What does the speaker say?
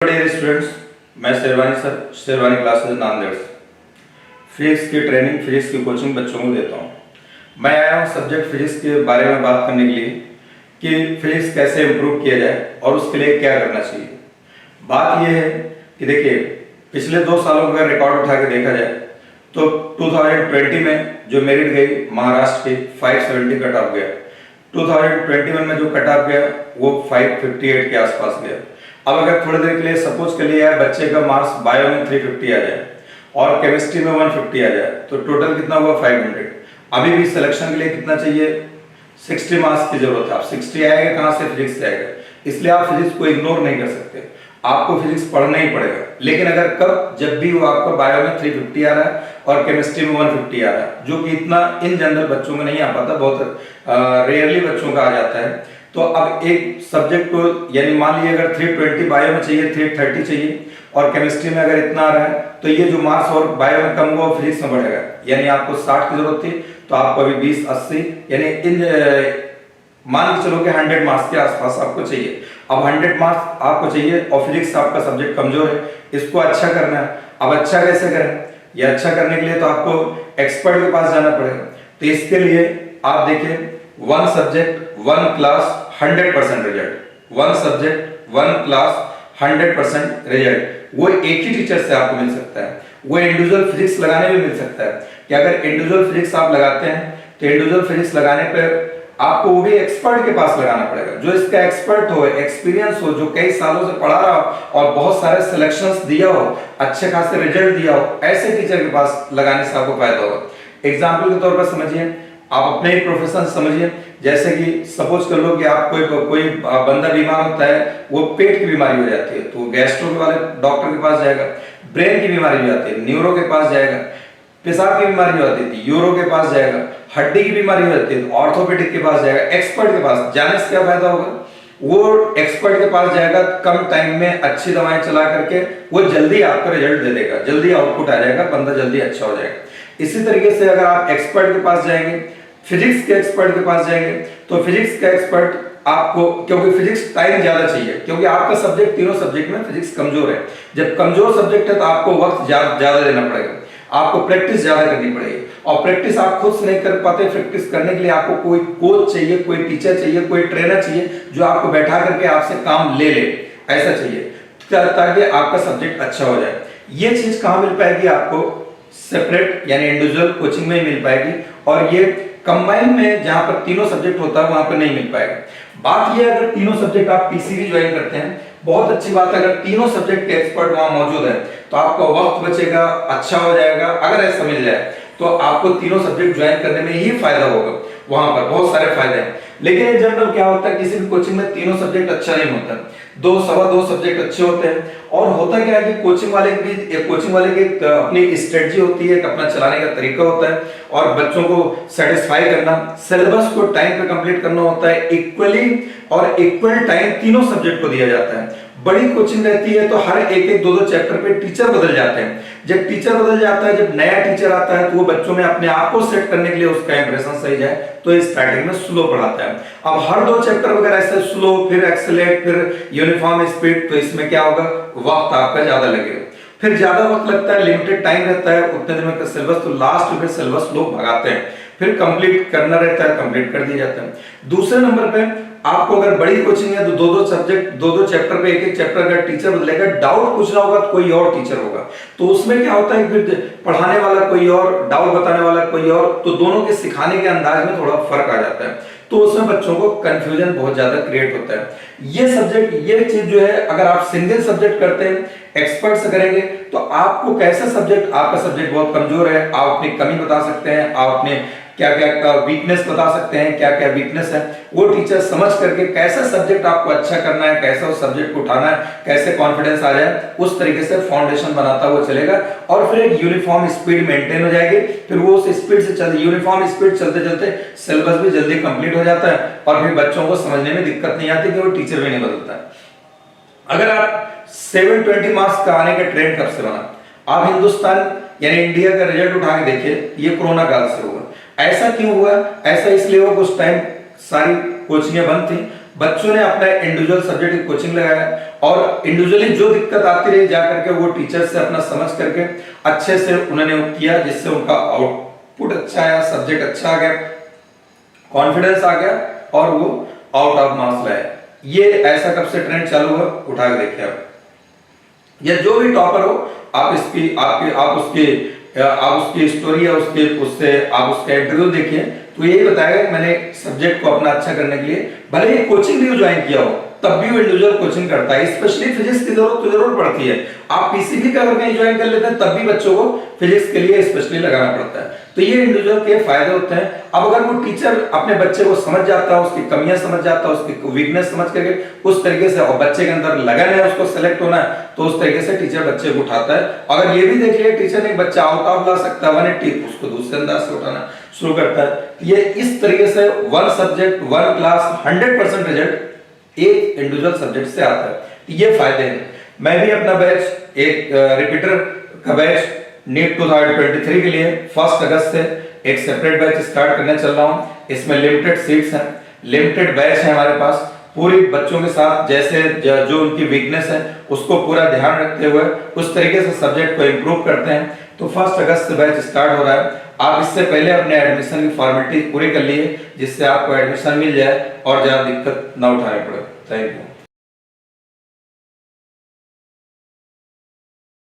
Dear students, मैं sherwani sir, sherwani classes Nanded से physics की ट्रेनिंग, फिजिक्स की कोचिंग बच्चों को देता हूँ। मैं आया हूँ सब्जेक्ट फिजिक्स के बारे में बात करने के लिए कि फिजिक्स कैसे इम्प्रूव किया जाए और उसके लिए क्या करना चाहिए। बात यह है कि देखिए, पिछले 2 सालों का रिकॉर्ड उठा के देखा जाए तो 2020 में जो मेरिट गई महाराष्ट्र की 570 कट ऑफ गया। 2021 में जो कट ऑफ गया वो 558 के आसपास गया। अब अगर थोड़ी देर के लिए सपोज कर लिया है बच्चे का मार्क्स बायो में 350 आ जाए और केमिस्ट्री में 150 आ जाए तो टोटल कितना हुआ 500। अभी भी सिलेक्शन के लिए कितना चाहिए, 60 मार्क्स की जरूरत है। आप 60 आएगा कहां से, फिजिक्स से आएगा। इसलिए आप फिजिक्स को इग्नोर नहीं कर सकते, आपको फिजिक्स पढ़ना ही पड़ेगा। लेकिन अगर कब, जब भी वो आपका बायो में 350 आ रहा है और केमिस्ट्री में 150 आ रहा है, जो कि इतना इन जनरल बच्चों में नहीं आ पाता, बहुत रेयरली बच्चों का आ जाता है। तो अब एक सब्जेक्ट को, यानी मान लीजिए अगर 320 बायो में चाहिए, 330 चाहिए और केमिस्ट्री में अगर इतना आ रहा है तो ये जो मार्क्स और बायो में कम हुआ फिजिक्स में बढ़ेगा। यानी आपको 60 की जरूरत थी तो आपको अभी 20, 80 यानी इन मान के चलो कि 100 मार्क्स के आसपास आपको चाहिए। अब 100 मार्क्स आपको चाहिए और फिजिक्स आपका सब्जेक्ट कमजोर है, इसको अच्छा करना है। अब अच्छा कैसे करें, ये अच्छा करने के लिए तो आपको एक्सपर्ट के पास जाना पड़ेगा। तो इसके लिए आप देखिए, 1 subject 1 class 100% result, 1 subject 1 class 100% result, वो एक ही टीचर से आपको मिल सकता है। वो इंडिविजुअल फिजिक्स लगाने में मिल सकता है कि अगर इंडिविजुअल फिजिक्स आप लगाते हैं तो इंडिविजुअल फिजिक्स लगाने पर आपको वो भी एक्सपर्ट के पास लगाना पड़ेगा, जो इसका एक्सपर्ट हो, एक्सपीरियंस हो, जो कई सालों से पढ़ा रहा हो और बहुत सारे सिलेक्शंस दिया हो, अच्छे खासे रिजल्ट दिया हो, ऐसे टीचर के पास लगाने से आपको फायदा होगा। एग्जाम्पल के तौर पर समझिए, आप अपने ही प्रोफेशन समझिए। जैसे कि सपोज कर लो कि आप कोई बंदा बीमार होता है, वो पेट की बीमारी हो जाती है तो गैस्ट्रो वाले डॉक्टर के पास जाएगा। ब्रेन की बीमारी हो जाती है, न्यूरो के पास जाएगा। पेशाब की बीमारी हो जाती है, यूरो के पास जाएगा। हड्डी की बीमारी हो जाती है तो ऑर्थोपेडिक के पास जाएगा। एक्सपर्ट के पास जाने से क्या फायदा होगा, वो एक्सपर्ट के पास जाएगा, कम टाइम में अच्छी दवाएं चला करके वो जल्दी आपका रिजल्ट दे देगा, जल्दी आउटपुट आ जाएगा, बंदा जल्दी अच्छा हो जाएगा। इसी तरीके से अगर आप एक्सपर्ट के पास जाएंगे, फिजिक्स के एक्सपर्ट के पास जाएंगे तो फिजिक्स का एक्सपर्ट आपको, क्योंकि फिजिक्स टाइम ज्यादा चाहिए, क्योंकि आपका सब्जेक्ट, तीनों सब्जेक्ट में फिजिक्स कमजोर है। जब कमजोर सब्जेक्ट है तो आपको वक्त ज्यादा देना पड़ेगा, आपको प्रैक्टिस ज्यादा करनी पड़ेगी। और प्रैक्टिस आप खुद से नहीं कर पाते, प्रैक्टिस करने के लिए आपको कोई कोच चाहिए, कोई टीचर चाहिए, कोई ट्रेनर चाहिए जो आपको बैठा करके आपसे काम ले ले, ऐसा चाहिए ताकि आपका सब्जेक्ट अच्छा हो जाए। ये चीज कहां मिल पाएगी आपको, सेपरेट यानी इंडिविजुअल कोचिंग में ही मिल पाएगी। और ये कंबाइन में जहां पर तीनों सब्जेक्ट होता है वहां पर नहीं मिल पाएगा। बात ये, अगर तीनों सब्जेक्ट आप पीसीबी ज्वाइन करते हैं, बहुत अच्छी बात है। अगर तीनों सब्जेक्ट के एक्सपर्ट वहां मौजूद है तो आपका वक्त बचेगा, अच्छा हो जाएगा। अगर ऐसा मिल जाए तो आपको तीनों सब्जेक्ट ज्वाइन करने में ही फायदा होगा, वहां पर बहुत सारे फायदे हैं। लेकिन इन जनरल क्या होता है, किसी भी कोचिंग में तीनों सब्जेक्ट अच्छा नहीं होता, 2 सवा 2 सब्जेक्ट अच्छे होते हैं। और होता क्या है कि कोचिंग वाले की अपनी स्ट्रेटजी होती है, अपना चलाने का तरीका होता है और बच्चों को सेटिस्फाई करना, सिलेबस को टाइम पे कंप्लीट करना होता है। इक्वली और इक्वल टाइम तीनों सब्जेक्ट को दिया जाता है। बड़ी कोचिंग रहती है तो हर एक 2 चैप्टर पे टीचर बदल जाते हैं। जब टीचर बदल जाता है, जब नया टीचर आता है तो वो बच्चों में अपने आप को सेट करने के लिए उसका इंप्रेशन सही जाए तो स्टार्टिंग में स्लो पढ़ाता है। अब हर 2 चैप्टर वगैरह ऐसे स्लो, फिर एक्सेलरेट, फिर यूनिफॉर्म स्पीड, तो इसमें क्या होगा, वक्त आपका ज्यादा लगेगा। फिर ज्यादा वक्त लगता है, लिमिटेड टाइम रहता है, उतने दिन में सिलेबस, तो लास्ट में सिलेबस लोग भगाते हैं। फिर कंप्लीट करना रहता है, कंप्लीट कर दिया जाता है। दूसरे नंबर पे आपको अगर बड़ी कोचिंग है तो 2-2 सब्जेक्ट, 2-2 चैप्टर पे एक चैप्टर अगर टीचर बदलेगा, डाउट पूछना होगा तो कोई और टीचर होगा, तो उसमें क्या होता है, फिर पढ़ाने वाला कोई और, डाउट बताने वाला कोई और, तो दोनों के सिखाने के अंदाज में थोड़ा फर्क आ जाता है। तो उसमें बच्चों को कंफ्यूजन बहुत ज्यादा क्रिएट होता है। ये सब्जेक्ट, ये चीज जो है, अगर आप सिंगल सब्जेक्ट करते हैं, एक्सपर्ट से करेंगे तो आपको कैसा सब्जेक्ट, आपका सब्जेक्ट बहुत कमजोर है, आप अपनी कमी बता सकते हैं, आप अपने क्या क्या वीकनेस बता सकते हैं, क्या क्या वीकनेस है, वो टीचर समझ करके कैसा सब्जेक्ट आपको अच्छा करना है, कैसा उस सब्जेक्ट को उठाना है, कैसे कॉन्फिडेंस आ जाए, उस तरीके से फाउंडेशन बनाता हुआ चलेगा। और फिर एक यूनिफॉर्म स्पीड मेंटेन हो जाएगी। फिर वो उस स्पीड से चलते, यूनिफॉर्म स्पीड चलते चलते सिलेबस भी जल्दी कंप्लीट हो जाता है और फिर बच्चों को समझने में दिक्कत नहीं आती कि वो टीचर भी नहीं बदलता है। अगर आप 720 मार्क्स का आने का ट्रेंड कब से बना, आप हिंदुस्तान यानी इंडिया का रिजल्ट उठा के देखिए, ये कोरोना काल से हुआ। ऐसा क्यों हुआ, ऐसा इसलिए हुआ, उस टाइम सारी कोचिंगें बंद थी, बच्चों ने अपना इंडिविजुअल सब्जेक्ट की कोचिंग लगाया और इंडिविजुअली जो दिक्कत आती रही जा करके वो टीचर से अपना समझ करके अच्छे से उन्होंने किया, जिससे उनका आउटपुट अच्छा आया, सब्जेक्ट अच्छा आ गया, कॉन्फिडेंस आ गया और वो आउट ऑफ मार्क्स लाए। ये ऐसा कब से ट्रेंड चालू हुआ, उठा के देखिए आप। या जो भी टॉपर हो, आप उसकी स्टोरी या उससे आप उसका इंटरव्यू देखिए, तो यही बताएगा कि मैंने सब्जेक्ट को अपना अच्छा करने के लिए भले ही कोचिंग भी ज्वाइन किया हो, तब भी वो इंडिविजुअल कोचिंग करता है। स्पेशली फिजिक्स की जरूरत तो जरूर पड़ती है। आप पीसीबी का अगर कहीं ज्वाइन कर लेते हैं, तब भी बच्चों को फिजिक्स के लिए स्पेशली लगाना पड़ता है। तो ये इंडिविजुअल के फायदे होते हैं। अब अगर वो टीचर अपने बच्चे को समझ जाता है, उसकी कमियां समझ जाता है, उसकी वीकनेस समझ करके उस तरीके से, और बच्चे के अंदर लगन है उसको सेलेक्ट होना है, तो उस तरीके से टीचर बच्चे को उठाता है। अगर ये भी देख लिया टीचर ने बच्चा आउट ऑफ ला सकता है 180, उसको दूसरे अंदाज से उठाना शुरू करता है। ये इस तरीके से one subject one class 100% result एक इंडिविजुअल सब्जेक्ट से आता है। ये फायदे हैं। मैं भी अपना बैच एक रिपीटर का बैच नीट 2023 के लिए 1 अगस्त से एक सेपरेट बैच स्टार्ट करने चल रहा हूं। इसमें लिमिटेड सीट्स हैं, लिमिटेड बैच है हमारे पास। पूरी बच्चों के साथ जैसे जो उनकी वीकनेस है उसको पूरा ध्यान रखते हुए उस तरीके से सब्जेक्ट को इंप्रूव करते हैं। तो 1 अगस्त से बैच स्टार्ट हो रहा है। आप इससे पहले अपने एडमिशन की फॉर्मेलिटी पूरी कर लिए, जिससे आपको एडमिशन मिल जाए और ज्यादा दिक्कत ना उठानी पड़े। Thank you.